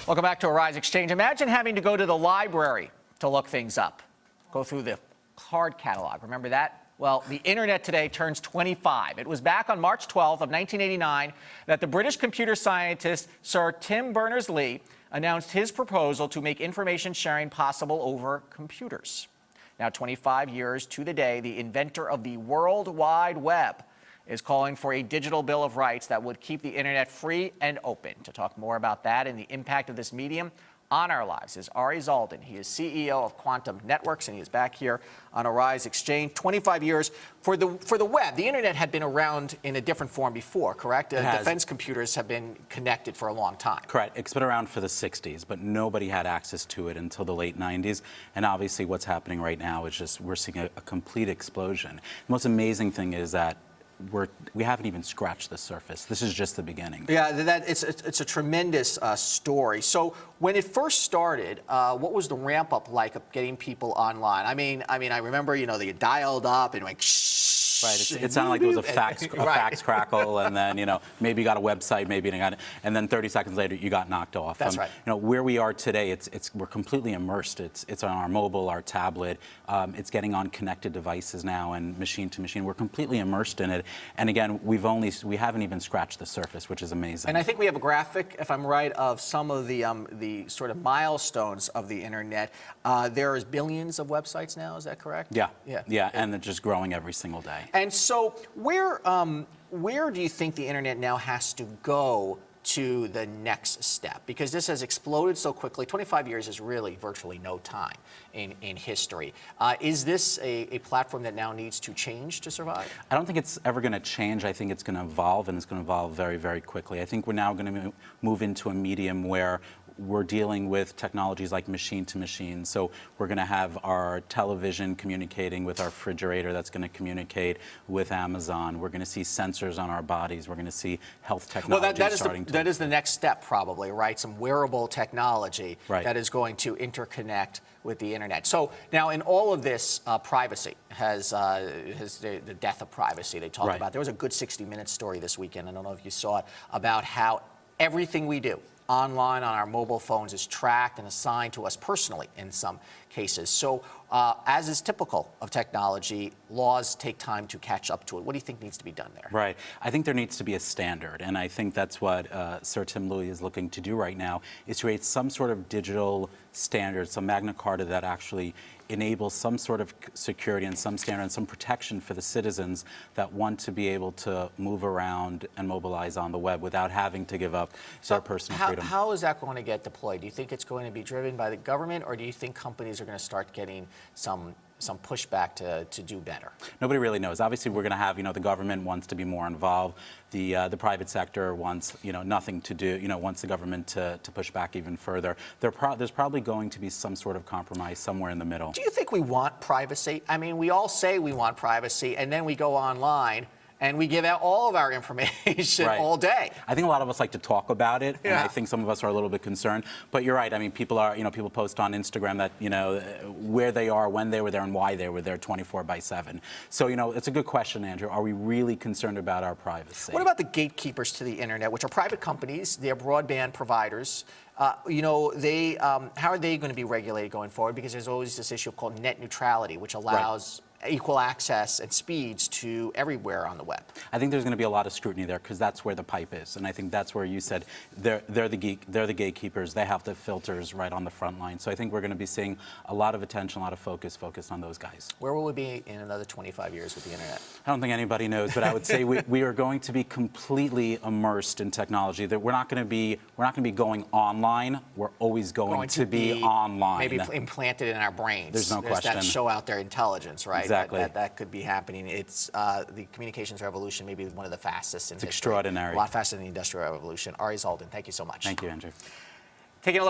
Welcome back to Arise Exchange. Imagine having to go to the library to look things up. Go through the card catalog. Remember that? Well, the internet today turns 25. It was back on March 12th of 1989 that the British computer scientist Sir Tim Berners-Lee announced his proposal to make information sharing possible over computers. Now, 25 years to the day, the inventor of the World Wide Web is calling for a digital Bill of Rights that would keep the internet free and open. To talk more about that and the impact of this medium on our lives is Ari Zoldan. He is CEO of Quantum Networks, and he is back here on Arise Exchange. 25 years for the web. The internet had been around in a different form before, correct? Defense computers have been connected for a long time. Correct. It's been around for the 60s, but nobody had access to it until the late 90s. And obviously what's happening right now is just we're seeing a complete explosion. The most amazing thing is that we haven't even scratched the surface. This is just the beginning. Yeah, it's a tremendous story. So when it first started, what was the ramp up like of getting people online? I mean, I remember, you know, they dialed up and like shh. Right. It sounded like there was a fax crackle, and then, you know, maybe you got a website, maybe you got it, and then 30 seconds later you got knocked off. That's right. You know, where we are today, we're completely immersed. It's on our mobile, our tablet. It's getting on connected devices now and machine to machine. We're completely immersed in it. And again, we haven't even scratched the surface, which is amazing. And I think we have a graphic, if I'm right, of some of the sort of milestones of the internet. There is billions of websites now. Is that correct? Yeah, and they're just growing every single day. And so, where do you think the internet now has to go to the next step? Because this has exploded so quickly. 25 years is really virtually no time in history. Is this a platform that now needs to change to survive? I don't think it's ever going to change. I think it's going to evolve, and it's going to evolve very, very quickly. I think we're now going to move into a medium where we're dealing with technologies like machine to machine. So we're going to have our television communicating with our refrigerator that's going to communicate with Amazon. We're going to see sensors on our bodies. We're going to see health technology that is the next step probably, right? Some wearable technology that is going to interconnect with the internet. So now in all of this, privacy has the death of privacy they talk about. There was a good 60 Minutes story this weekend, I don't know if you saw it, about how everything we do online on our mobile phones is tracked and assigned to us personally in some cases. So as is typical of technology, laws take time to catch up to it. What do you think needs to be done there? Right. I think there needs to be a standard, and I think that's what Sir Tim Louie is looking to do right now, is create some sort of digital standard, some Magna Carta that actually enables some sort of security and some standard and some protection for the citizens that want to be able to move around and mobilize on the web without having to give up their personal freedom. How is that going to get deployed? Do you think it's going to be driven by the government, or do you think companies are going to start getting some pushback to do better? Nobody really knows. Obviously, we're going to have, you know, the government wants to be more involved. The private sector wants, you know, nothing to do, you know, wants the government to push back even further. There's probably going to be some sort of compromise somewhere in the middle. Do you think we want privacy? I mean, we all say we want privacy, and then we go online and we give out all of our information all day. I think a lot of us like to talk about it, and I think some of us are a little bit concerned. But you're right. I mean, people post on Instagram that, you know, where they are, when they were there, and why they were there 24/7. So, you know, it's a good question, Andrew. Are we really concerned about our privacy? What about the gatekeepers to the internet, which are private companies? They're broadband providers. You know, how are they going to be regulated going forward? Because there's always this issue called net neutrality, which allows equal access and speeds to everywhere on the web. I think there's going to be a lot of scrutiny there because that's where the pipe is, and I think that's where you said they're the gatekeepers. They have the filters right on the front line. So I think we're going to be seeing a lot of attention, a lot of focused on those guys. Where will we be in another 25 years with the internet? I don't think anybody knows, but I would say we are going to be completely immersed in technology. That we're not going to be going online. We're always going to be online. Maybe implanted in our brains. There's no question. There's that show out there, Intelligence, right? Exactly. That could be happening. It's the communications revolution, maybe one of the fastest in history. Extraordinary. A lot faster than the Industrial Revolution. Ari Zoldan, thank you so much. Thank you, Andrew. Taking a look